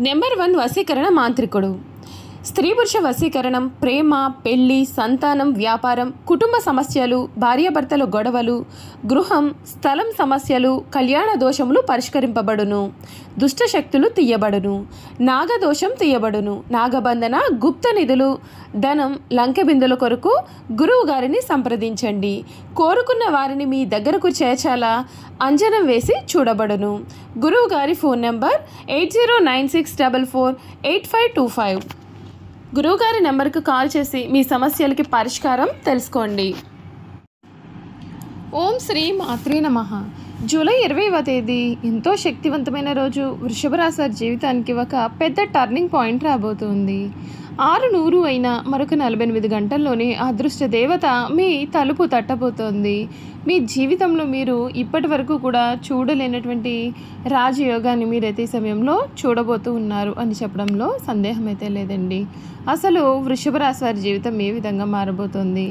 Number 1 వశీకరణ మాంత్రికుడు. స్త్రీ పురుష వశీకరణం, ప్రేమ, పెళ్లి, సంతానం, వ్యాపారం, కుటుంబ సమస్యలు, భార్యాభర్తల గొడవలు, గృహం, స్థలం సమస్యలు, కళ్యాణ దోషములు పరిష్కరింపబడును. దుష్ట శక్తులు తీయబడును. నాగదోషం తీయబడును. నాగబంధన, గుప్త నిధులు, ధనం, లంకె బిందుల కొరకు గురువు గారిని సంప్రదించండి. కోరుకున్న వారిని మీ దగ్గరకు చేర్చాలా అంజనం వేసి చూడబడును. గురువు గారి ఫోన్ నెంబర్ 8096448525. గురువుగారి నెంబర్కు కాల్ చేసి మీ సమస్యలకి పరిష్కారం తెలుసుకోండి. ఓం శ్రీ మాత్రే నమః. జూలై 20వ తేదీ ఎంతో శక్తివంతమైన రోజు. వృషభ రాశి వారి జీవితానికి ఒక పెద్ద టర్నింగ్ పాయింట్ రాబోతుంది. 6:100 అయిన మరొక 48 గంటల్లోనే అదృష్ట దేవత మీ తలుపు తట్టబోతోంది. మీ జీవితంలో మీరు ఇప్పటి వరకు కూడా చూడలేనటువంటి రాజయోగాన్ని మీరైతే ఈ సమయంలో చూడబోతూ ఉన్నారు అని చెప్పడంలో సందేహం అయితే లేదండి. అసలు వృషభ రాశి వారి జీవితం ఏ విధంగా మారబోతోంది,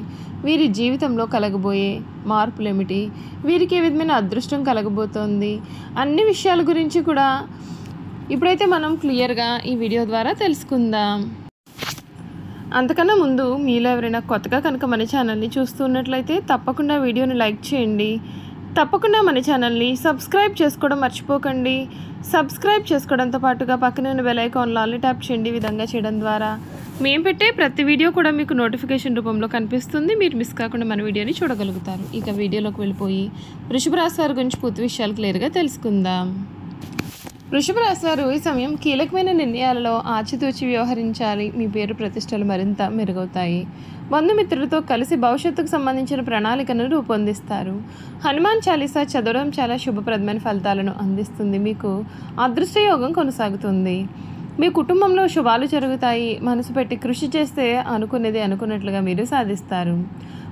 వీరి జీవితంలో కలగబోయే మార్పులు ఏమిటి, వీరికి ఏ విధమైన అదృష్టం కలగబోతోంది, అన్ని విషయాల గురించి కూడా ఇప్పుడైతే మనం క్లియర్గా ఈ వీడియో ద్వారా తెలుసుకుందాం. అంతకన్నా ముందు మీలో ఎవరైనా కొత్తగా కనుక మన ఛానల్ని చూస్తున్నట్లయితే తప్పకుండా వీడియోని లైక్ చేయండి. తప్పకుండా మన ఛానల్ని సబ్స్క్రైబ్ చేసుకోవడం మర్చిపోకండి. సబ్స్క్రైబ్ చేసుకోవడంతో పాటుగా పక్కనే ఉన్న బెల్ ఐకాన్లో ఆల్ ట్యాప్ చేయండి. ఈ విధంగా చేయడం ద్వారా మేము పెట్టే ప్రతి వీడియో కూడా మీకు నోటిఫికేషన్ రూపంలో కనిపిస్తుంది. మీరు మిస్ కాకుండా మన వీడియోని చూడగలుగుతారు. ఇక వీడియోలోకి వెళ్ళిపోయి వృషభ రాశి వారి గురించి పూర్తి విషయాలు క్లియర్గా తెలుసుకుందాం. వృషభ రాశి వారు ఈ సమయం కీలకమైన నిర్ణయాలలో ఆచితూచి వ్యవహరించాలి. మీ పేరు ప్రతిష్టలు మరింత మెరుగవుతాయి. బంధుమిత్రులతో కలిసి భవిష్యత్తుకు సంబంధించిన ప్రణాళికను రూపొందిస్తారు. హనుమాన్ చాలీసా చదవడం చాలా శుభప్రదమైన ఫలితాలను అందిస్తుంది. మీకు అదృష్ట యోగం కొనసాగుతుంది. మీ కుటుంబంలో శుభాలు జరుగుతాయి. మనసు పెట్టి కృషి చేస్తే అనుకునేది అనుకున్నట్లుగా మీరు సాధిస్తారు.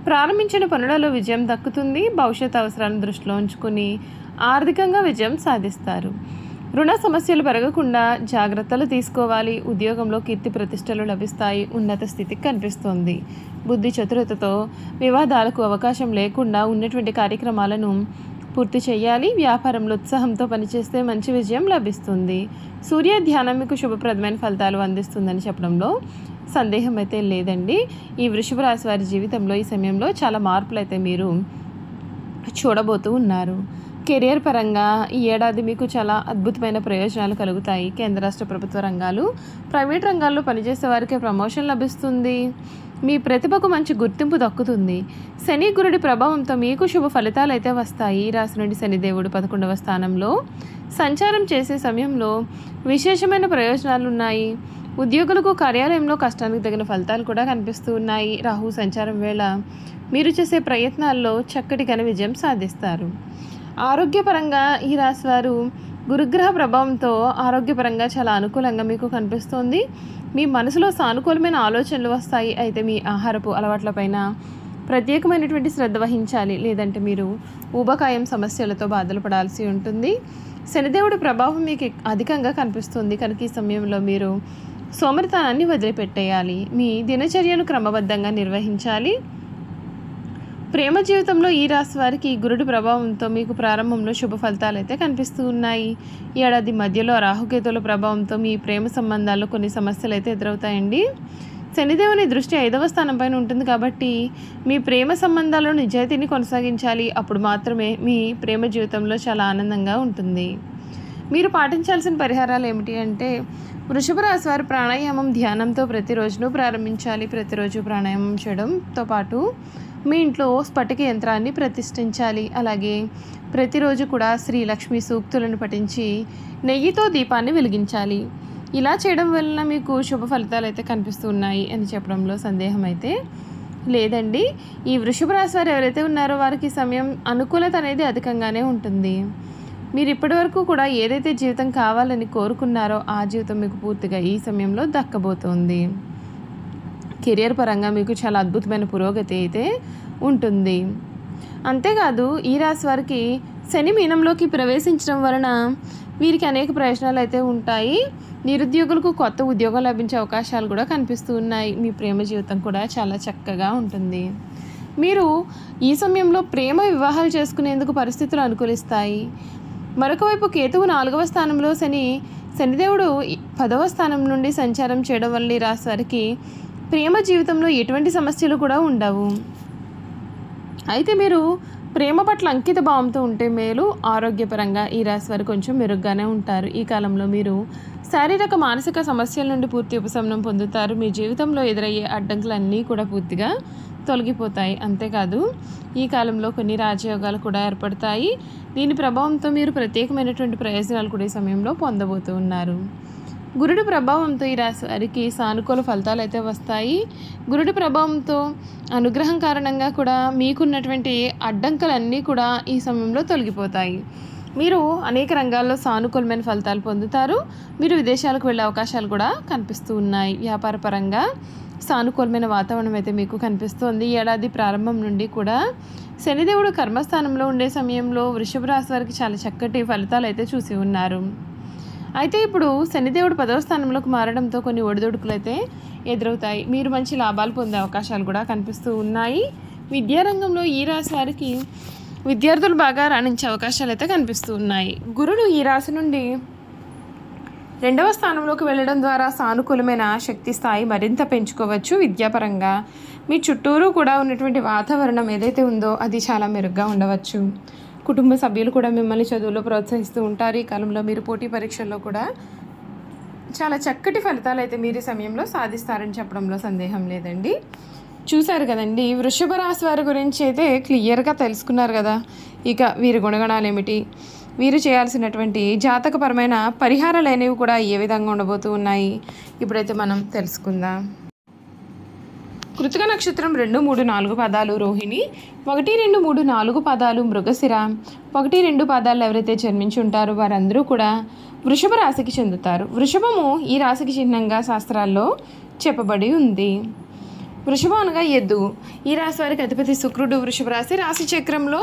ప్రారంభించిన పనులలో విజయం దక్కుతుంది. భవిష్యత్ అవసరాలను దృష్టిలో ఉంచుకుని ఆర్థికంగా విజయం సాధిస్తారు. రుణ సమస్యలు పెరగకుండా జాగ్రత్తలు తీసుకోవాలి. ఉద్యోగంలో కీర్తి ప్రతిష్టలు లభిస్తాయి. ఉన్నత స్థితికి కనిపిస్తోంది. బుద్ధి చతురతతో వివాదాలకు అవకాశం లేకుండా ఉన్నటువంటి కార్యక్రమాలను పూర్తి చేయాలి. వ్యాపారంలో ఉత్సాహంతో పనిచేస్తే మంచి విజయం లభిస్తుంది. సూర్య ధ్యానం మీకు శుభప్రదమైన ఫలితాలు అందిస్తుందని చెప్పడంలో సందేహం అయితే లేదండి. ఈ వృషభ రాశి వారి జీవితంలో ఈ సమయంలో చాలా మార్పులు అయితే మీరు చూడబోతూ ఉన్నారు. కెరియర్ పరంగా ఈ ఏడాది మీకు చాలా అద్భుతమైన ప్రయోజనాలు కలుగుతాయి. కేంద్ర రాష్ట్ర ప్రభుత్వ రంగాలు, ప్రైవేట్ రంగాల్లో పనిచేసే వారికి ప్రమోషన్ లభిస్తుంది. మీ ప్రతిభకు మంచి గుర్తింపు దక్కుతుంది. శని గురుడి ప్రభావంతో మీకు శుభ ఫలితాలు అయితే వస్తాయి. ఈ రాశి నుండి శనిదేవుడు 11వ స్థానంలో సంచారం చేసే సమయంలో విశేషమైన ప్రయోజనాలు ఉన్నాయి. ఉద్యోగులకు కార్యాలయంలో కష్టానికి తగిన ఫలితాలు కూడా కనిపిస్తూ ఉన్నాయి. రాహు సంచారం వేళ మీరు చేసే ప్రయత్నాల్లో చక్కటి ఘన విజయం సాధిస్తారు. ఆరోగ్యపరంగా ఈ రాశి వారు గురుగ్రహ ప్రభావంతో ఆరోగ్యపరంగా చాలా అనుకూలంగా మీకు కనిపిస్తోంది. మీ మనసులో సానుకూలమైన ఆలోచనలు వస్తాయి. అయితే మీ ఆహారపు అలవాట్లపైన ప్రత్యేకమైనటువంటి శ్రద్ధ వహించాలి. లేదంటే మీరు ఊబకాయం సమస్యలతో బాధలు పడాల్సి ఉంటుంది. శనిదేవుడి ప్రభావం మీకు అధికంగా కనిపిస్తుంది. కనుక ఈ సమయంలో మీరు సోమరితనాన్ని వదిలిపెట్టేయాలి. మీ దినచర్యను క్రమబద్ధంగా నిర్వహించాలి. ప్రేమ జీవితంలో ఈ రాశి వారికి గురుడి ప్రభావంతో మీకు ప్రారంభంలో శుభ ఫలితాలు అయితే కనిపిస్తూ ఉన్నాయి. ఏడాది మధ్యలో రాహుకేతుల ప్రభావంతో మీ ప్రేమ సంబంధాల్లో కొన్ని సమస్యలు అయితే ఎదురవుతాయండి. శనిదేవుని దృష్టి 5వ స్థానం పైన ఉంటుంది కాబట్టి మీ ప్రేమ సంబంధాల్లో నిజాయితీని కొనసాగించాలి. అప్పుడు మాత్రమే మీ ప్రేమ జీవితంలో చాలా ఆనందంగా ఉంటుంది. మీరు పాటించాల్సిన పరిహారాలు ఏమిటి అంటే వృషభ రాశి వారు ప్రాణాయామం, ధ్యానంతో ప్రతిరోజును ప్రారంభించాలి. ప్రతిరోజు ప్రాణాయామం చేయడంతో పాటు మీ ఇంట్లో స్ఫటిక యంత్రాన్ని ప్రతిష్ఠించాలి. అలాగే ప్రతిరోజు కూడా శ్రీ లక్ష్మి సూక్తులను పఠించి నెయ్యితో దీపాన్ని వెలిగించాలి. ఇలా చేయడం వలన మీకు శుభ ఫలితాలు అయితే కనిపిస్తున్నాయి అని చెప్పడంలో సందేహం అయితే లేదండి. ఈ వృషభ రాశి వారు ఎవరైతే ఉన్నారో వారికి సమయం అనుకూలత అనేది అధికంగానే ఉంటుంది. మీరు ఇప్పటివరకు కూడా ఏదైతే జీవితం కావాలని కోరుకున్నారో ఆ జీవితం మీకు పూర్తిగా ఈ సమయంలో దక్కబోతోంది. కెరియర్ పరంగా మీకు చాలా అద్భుతమైన పురోగతి అయితే ఉంటుంది. అంతేకాదు ఈ రాశి వారికి శని మీనంలోకి ప్రవేశించడం వలన వీరికి అనేక ప్రయోజనాలు అయితే ఉంటాయి. నిరుద్యోగులకు కొత్త ఉద్యోగం లభించే అవకాశాలు కూడా కనిపిస్తూ ఉన్నాయి. మీ ప్రేమ జీవితం కూడా చాలా చక్కగా ఉంటుంది. మీరు ఈ సమయంలో ప్రేమ వివాహాలు చేసుకునేందుకు పరిస్థితులు అనుకూలిస్తాయి. మరొకవైపు కేతువు 4వ స్థానంలో శనిదేవుడు 10వ స్థానం నుండి సంచారం చేయడం వల్ల ఈ రాశి వారికి ప్రేమ జీవితంలో ఎటువంటి సమస్యలు కూడా ఉండవు. అయితే మీరు ప్రేమ పట్ల అంకిత భావంతో ఉంటే మేలు. ఆరోగ్యపరంగా ఈ రాశి వారు కొంచెం మెరుగ్గానే ఉంటారు. ఈ కాలంలో మీరు శారీరక మానసిక సమస్యల నుండి పూర్తి ఉపశమనం పొందుతారు. మీ జీవితంలో ఎదురయ్యే అడ్డంకులన్నీ కూడా పూర్తిగా తొలగిపోతాయి. అంతేకాదు ఈ కాలంలో కొన్ని రాజయోగాలు కూడా ఏర్పడతాయి. దీని ప్రభావంతో మీరు ప్రత్యేకమైనటువంటి ప్రయోజనాలు కూడా ఈ సమయంలో పొందబోతూ ఉన్నారు. గురుడి ప్రభావంతో ఈ రాశి వారికి సానుకూల ఫలితాలు అయితే వస్తాయి. గురుడి ప్రభావంతో అనుగ్రహం కారణంగా కూడా మీకున్నటువంటి అడ్డంకులన్నీ కూడా ఈ సమయంలో తొలగిపోతాయి. మీరు అనేక రంగాల్లో సానుకూలమైన ఫలితాలు పొందుతారు. మీరు విదేశాలకు వెళ్ళే అవకాశాలు కూడా కనిపిస్తూ ఉన్నాయి. వ్యాపార పరంగా సానుకూలమైన వాతావరణం అయితే మీకు కనిపిస్తుంది. ఏడాది ప్రారంభం నుండి కూడా శనిదేవుడు కర్మస్థానంలో ఉండే సమయంలో వృషభ రాశి వారికి చాలా చక్కటి ఫలితాలు అయితే చూసి ఉన్నారు. అయితే ఇప్పుడు శనిదేవుడు 10వ స్థానంలోకి మారడంతో కొన్ని ఒడిదుడుకులు అయితే ఎదురవుతాయి. మీరు మంచి లాభాలు పొందే అవకాశాలు కూడా కనిపిస్తూ ఉన్నాయి. విద్యారంగంలో ఈ రాశి వారికి విద్యార్థులు బాగా రాణించే అవకాశాలు అయితే కనిపిస్తూ ఉన్నాయి. గురుడు ఈ రాశి నుండి 2వ స్థానంలోకి వెళ్ళడం ద్వారా సానుకూలమైన శక్తి స్థాయి మరింత పెంచుకోవచ్చు. విద్యాపరంగా మీ చుట్టూరు కూడా ఉన్నటువంటి వాతావరణం ఏదైతే ఉందో అది చాలా మెరుగ్గా ఉండవచ్చు. కుటుంబ సభ్యులు కూడా మిమ్మల్ని చదువులో ప్రోత్సహిస్తూ ఉంటారు. ఈ కాలంలో మీరు పోటీ పరీక్షల్లో కూడా చాలా చక్కటి ఫలితాలు అయితే మీరు ఈ సమయంలో సాధిస్తారని చెప్పడంలో సందేహం లేదండి. చూశారు కదండి, వృషభ రాశి వారి గురించి అయితే క్లియర్గా తెలుసుకున్నారు కదా. ఇక వీరి గుణగణాలు ఏమిటి, వీరు చేయాల్సినటువంటి జాతకపరమైన పరిహారాలు అనేవి కూడా ఏ విధంగా ఉండబోతూ ఉన్నాయి ఇప్పుడైతే మనం తెలుసుకుందాం. కృతిక నక్షత్రం 2, 3, 4 పాదాలు రోహిణి, 1, 2, 3, 4 పాదాలు మృగశిర, 1, 2 పాదాలు ఎవరైతే జన్మించి ఉంటారో వారందరూ కూడా వృషభ రాశికి చెందుతారు. వృషభము ఈ రాశికి చిహ్నంగా శాస్త్రాల్లో చెప్పబడి ఉంది. వృషభం అనగా ఎద్దు. ఈ రాశి వారికి అధిపతి శుక్రుడు. వృషభ రాశి చక్రంలో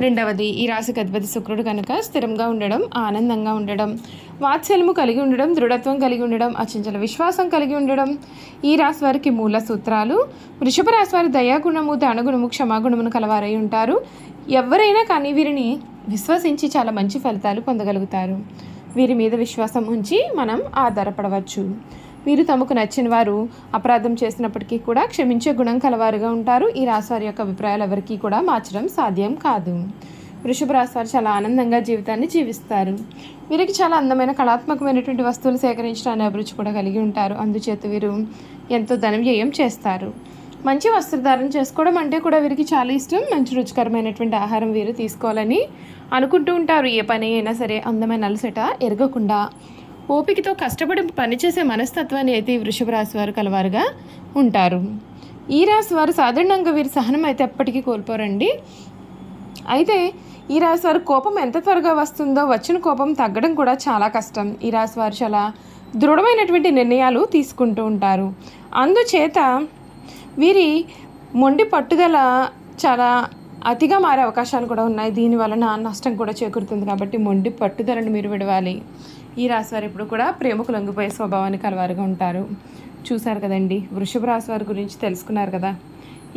2వది. ఈ రాశికి అధిపతి శుక్రుడు కనుక స్థిరంగా ఉండడం, ఆనందంగా ఉండడం, వాత్సల్యము కలిగి ఉండడం, దృఢత్వం కలిగి ఉండడం, అచంచల విశ్వాసం కలిగి ఉండడం ఈ రాశి వారికి మూల సూత్రాలు. వృషభ రాశి వారి దయాగుణము, దానగుణము, క్షమాగుణమును కలవారై ఉంటారు. ఎవరైనా కానీ వీరిని విశ్వసించి చాలా మంచి ఫలితాలు పొందగలుగుతారు. వీరి మీద విశ్వాసం ఉంచి మనం ఆధారపడవచ్చు. వీరు తమకు నచ్చిన వారు అపరాధం చేసినప్పటికీ కూడా క్షమించే గుణం కలవారుగా ఉంటారు. ఈ రాశి వారి యొక్క అభిప్రాయాలు ఎవరికీ కూడా మార్చడం సాధ్యం కాదు. వృషభ రాశి వారు చాలా ఆనందంగా జీవితాన్ని జీవిస్తారు. వీరికి చాలా అందమైన కళాత్మకమైనటువంటి వస్తువులు సేకరించడానికి అభిరుచి కూడా కలిగి ఉంటారు. అందుచేత వీరు ఎంతో ధన వ్యయం చేస్తారు. మంచి వస్త్రధారణ చేసుకోవడం అంటే కూడా వీరికి చాలా ఇష్టం. మంచి రుచికరమైనటువంటి ఆహారం వీరు తీసుకోవాలని అనుకుంటూ ఉంటారు. ఏ పని అయినా సరే అందమైన అలసట ఎరగకుండా ఓపికతో కష్టపడి పనిచేసే మనస్తత్వాన్ని అయితే వృషభ రాశి వారు కలవారుగా ఉంటారు. ఈ రాశి వారు సాధారణంగా వీరి సహనం అయితే ఎప్పటికీ కోల్పోరండి. అయితే ఈ రాశి వారి కోపం ఎంత త్వరగా వస్తుందో వచ్చిన కోపం తగ్గడం కూడా చాలా కష్టం. ఈ రాశి వారు చాలా దృఢమైనటువంటి నిర్ణయాలు తీసుకుంటూ ఉంటారు. అందుచేత వీరి మొండి పట్టుదల చాలా అతిగా మారే అవకాశాలు కూడా ఉన్నాయి. దీనివలన నష్టం కూడా చేకూరుతుంది. కాబట్టి మొండి పట్టుదలను మీరు విడవాలి. ఈ రాశి వారు ఎప్పుడు కూడా ప్రేమకు లొంగిపోయే స్వభావాన్ని కలవారుగా ఉంటారు. చూశారు కదండి, వృషభ రాశి వారి గురించి తెలుసుకున్నారు కదా.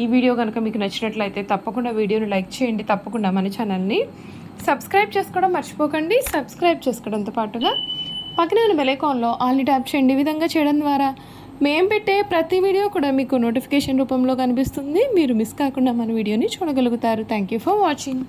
ఈ వీడియో కనుక మీకు నచ్చినట్లయితే తప్పకుండా వీడియోని లైక్ చేయండి. తప్పకుండా మన ఛానల్ని సబ్స్క్రైబ్ చేసుకోవడం మర్చిపోకండి. సబ్స్క్రైబ్ చేసుకోవడంతో పాటుగా పక్కన ఉన్న బెల్ ఐకాన్లో ఆల్ని ట్యాప్ చేయండి. ఈ విధంగా చేయడం ద్వారా మేము పెట్టే ప్రతి వీడియో కూడా మీకు నోటిఫికేషన్ రూపంలో కనిపిస్తుంది. మీరు మిస్ కాకుండా మన వీడియోని చూడగలుగుతారు. Thank you for watching.